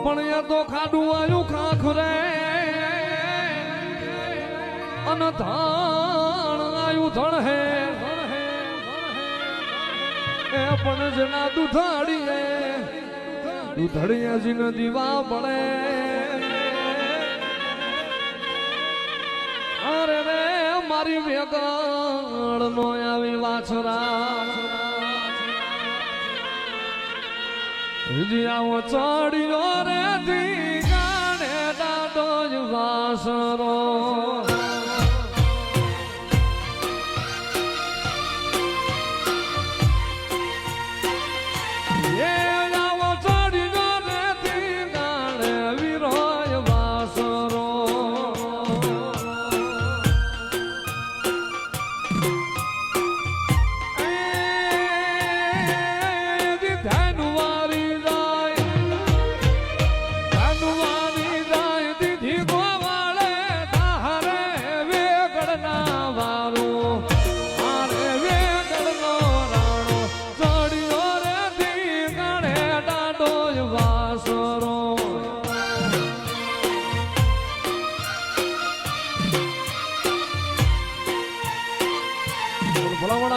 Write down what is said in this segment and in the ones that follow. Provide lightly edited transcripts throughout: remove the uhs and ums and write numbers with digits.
પણ એ તો ખાડું આવ્યું ખાખરે અને ધાણ આવ્યું ધણ હે એ પણ જેના દુધાડીએ જીને દીવા પડે અરે રે મારી વેગણ નો આવી વાછરા આવો ચડ્યો રે ધી ગાડે દાડો જ વાસરો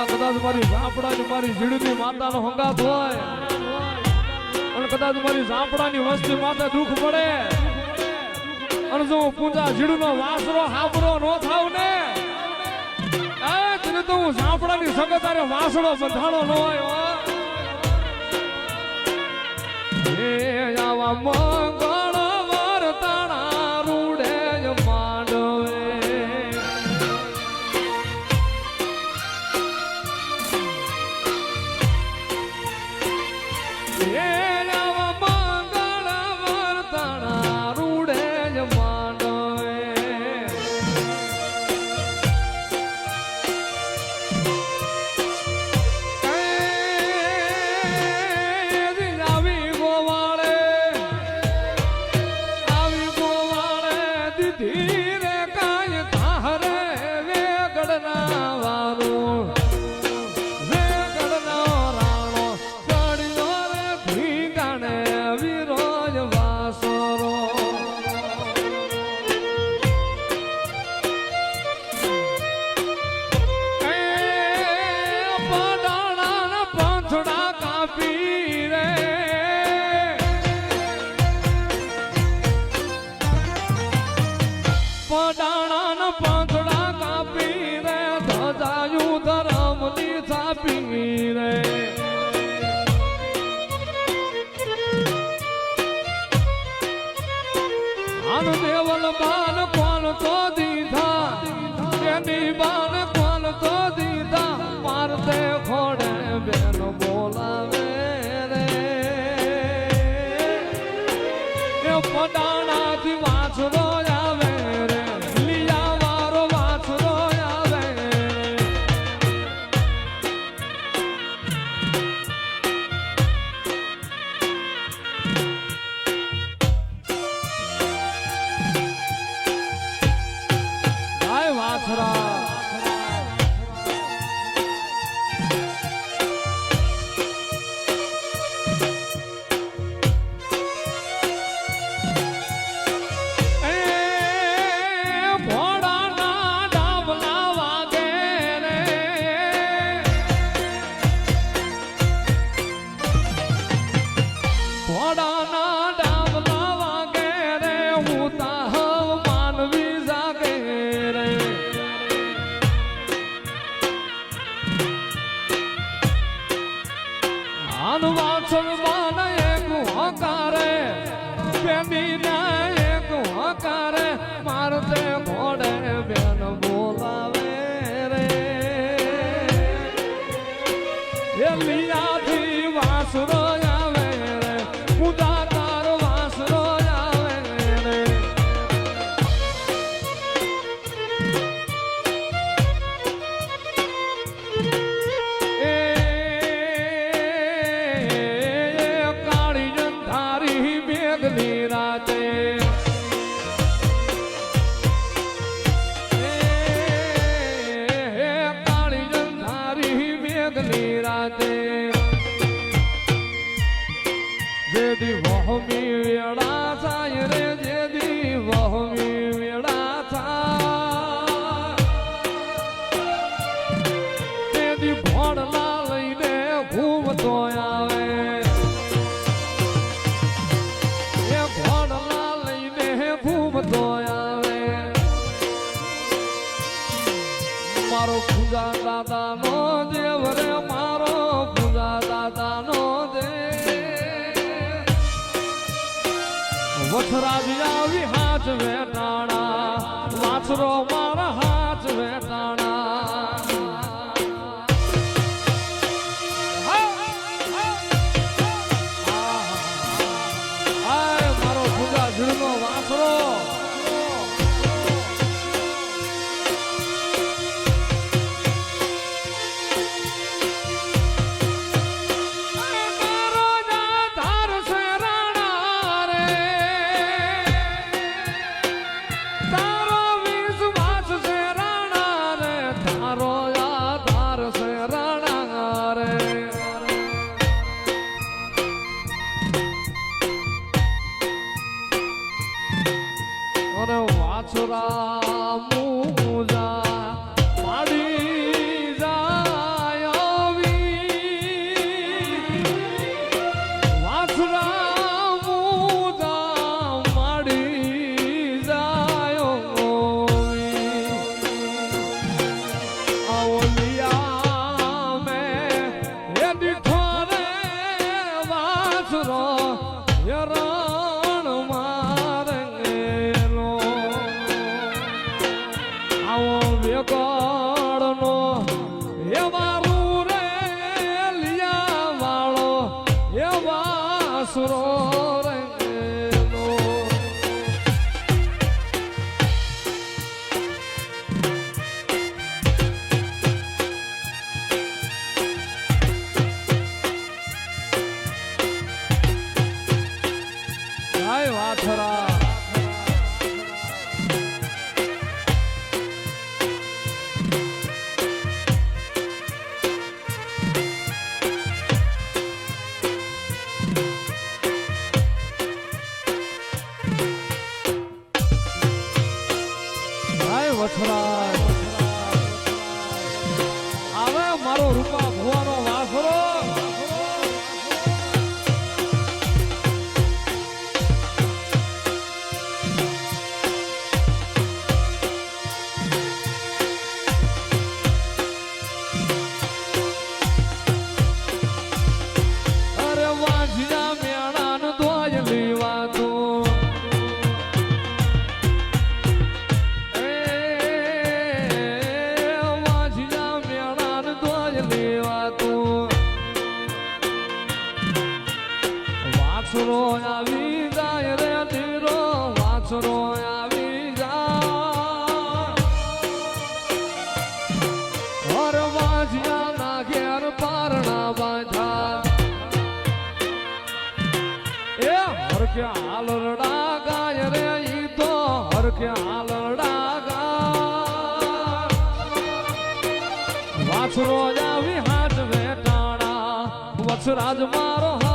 કદાચ મારી ઝાપડાની મારી જીડની માતાનો હંગાત હોય અને કદાચ મારી ઝાપડાની વસ્તી માથે દુઃખ પડે અને જો પૂજા જીડનો વાસરો હાબરો નો થાવ ને તને તો હું ઝાપડાની સગતારે વાસડો બંધાણો ન હોય એ આવા મંગળ વર્તાણા રૂડે માંડવે દેવલ બાન કોલ તો દીધા એની બાન કોલ તો દીધા મારતે ખોડે બેન બોલાવે રે એ પડાણાથી વાછરો આવે રે લીયા વારો વાછરો આવે મારતે ઘોડે બેન બોલાવે રે એ લીયાથી વાસરો આવે રે પૂજા તારો વાસરો આવે રે એ કાળી જંધારી મેઘની રાતે જેડી વહમી વેળા દાદાનો દેવ રે મારો પૂજા દાદાનો દે વછરાજ આવી હાથ વેટાણા વાછરો મારા હાથ વેટાણા મારો પૂજા ઝીણનો વાછરો વાછરા મુજા માડી જાય વાછરા મુજા માડી જાય આવલિયા મે એ દીઠો રે વાછરો રણ મારે વેકડનો એવારું રે લિયા વાળો એવા સુરો રે વાછરા આવે મારો રૂપા ભુવાનો વાસરો અરે વાંજિયા મેણાન ધોય લેવા તો વાછરો આવી જાય રે ધીરો વાછરો આવી જાય હર વાજિયા ના ઘેર પારણા બાંધા એ હર કે હાલરડા ગાય રે ઈ તો હર કે હાલરડા ગાય વાછરો આવી હાથ વેટાણા વછરાજ મારો